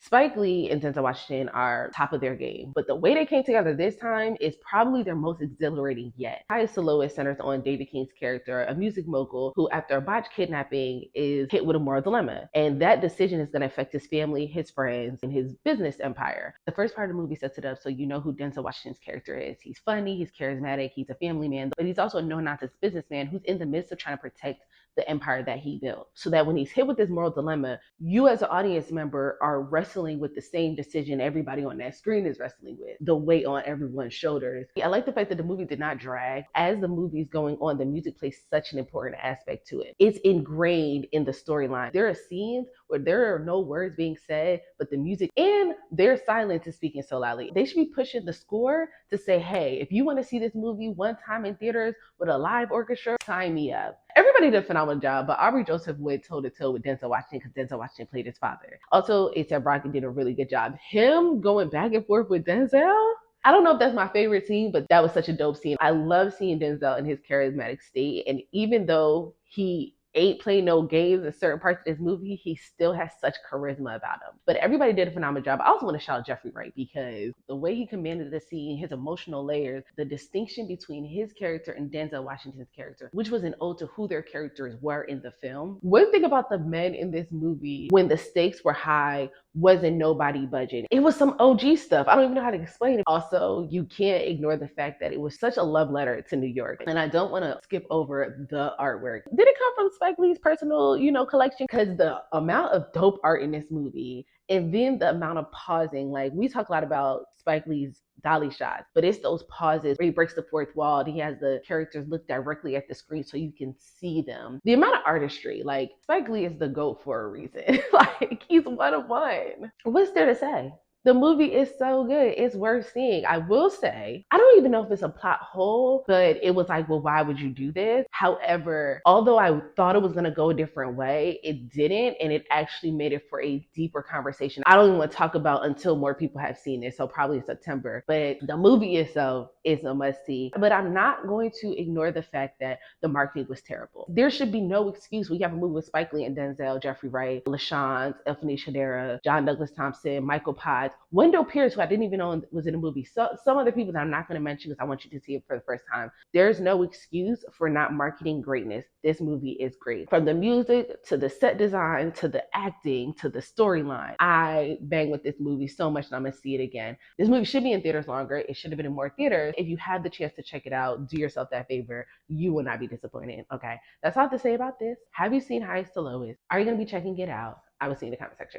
Spike Lee and Denzel Washington are top of their game, but the way they came together this time is probably their most exhilarating yet. Highest to Lowest centers on David King's character, a music mogul who, after a botched kidnapping, is hit with a moral dilemma. And that decision is going to affect his family, his friends, and his business empire. The first part of the movie sets it up so you know who Denzel Washington's character is. He's funny, he's charismatic, he's a family man, but he's also a no-nonsense businessman who's in the midst of trying to protect the empire that he built. So that when he's hit with this moral dilemma, you as an audience member are wrestling with the same decision everybody on that screen is wrestling with, the weight on everyone's shoulders. I like the fact that the movie did not drag. As the movie's going on, the music plays such an important aspect to it. It's ingrained in the storyline. There are scenes where there are no words being said, but the music and their silence is speaking so loudly. They should be pushing the score to say, hey, if you want to see this movie one time in theaters with a live orchestra, sign me up. Everybody did a phenomenal job, but Aubrey Joseph went toe to toe with Denzel Washington because Denzel Washington played his father. Also, A$AP Rocky did a really good job. Him going back and forth with Denzel, I don't know if that's my favorite scene, but that was such a dope scene. I love seeing Denzel in his charismatic state. And even though he ain't playing no games in certain parts of this movie, he still has such charisma about him. But everybody did a phenomenal job. I also want to shout out Jeffrey Wright because the way he commanded the scene, his emotional layers, the distinction between his character and Denzel Washington's character, which was an ode to who their characters were in the film. One thing about the men in this movie, when the stakes were high, wasn't nobody budget. It was some OG stuff. I don't even know how to explain it. Also, you can't ignore the fact that it was such a love letter to New York. And I don't want to skip over the artwork. Did it come from Spike Lee's personal, collection? Because the amount of dope art in this movie and then the amount of pausing, like we talk a lot about Spike Lee's dolly shots, but it's those pauses where he breaks the fourth wall and he has the characters look directly at the screen so you can see them. The amount of artistry, like Spike Lee is the GOAT for a reason. Like he's one of one. What's there to say? The movie is so good. It's worth seeing. I will say, I don't even know if it's a plot hole, but it was like, well, why would you do this? However, although I thought it was going to go a different way, it didn't. And it actually made it for a deeper conversation. I don't even want to talk about until more people have seen it. So probably in September. But the movie itself is a must see. But I'm not going to ignore the fact that the marketing was terrible. There should be no excuse. We have a movie with Spike Lee and Denzel, Jeffrey Wright, LaShawn, Anthony Shadera, John Douglas Thompson, Michael Potts, Wendell Pierce, who I didn't even know was in the movie. So some other people that I'm not going to mention because I want you to see it for the first time. There's no excuse for not marketing greatness. This movie is great. From the music to the set design to the acting to the storyline. I bang with this movie so much that I'm going to see it again. This movie should be in theaters longer. It should have been in more theaters. If you have the chance to check it out, do yourself that favor. You will not be disappointed. Okay. That's all I have to say about this. Have you seen Highest to Lowest? Are you going to be checking it out? I will see you in the comment section.